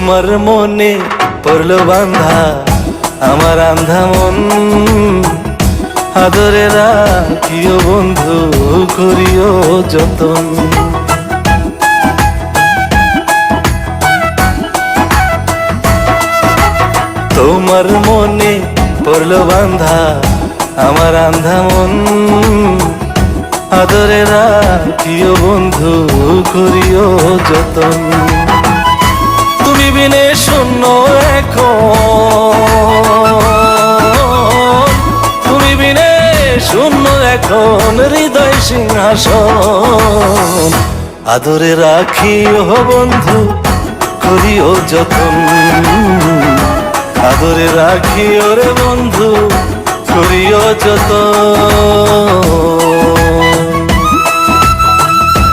তোমার মনে পড়লো বান্ধা আমার আন্ধা মন, আদরে রাখিও বন্ধু করিও যতন। তোমার মনে পড়লো বান্ধা আমার আন্ধা মন, আদরে রাখিও বন্ধু করিও যতন। তুমি বিনে শূন্য এখন, তুমি বিনে শূন্য এখন হৃদয় সিংহাসন, আদরে রাখিও বন্ধু করিও যতন, আদরে রাখিও রে বন্ধু করিও যতন।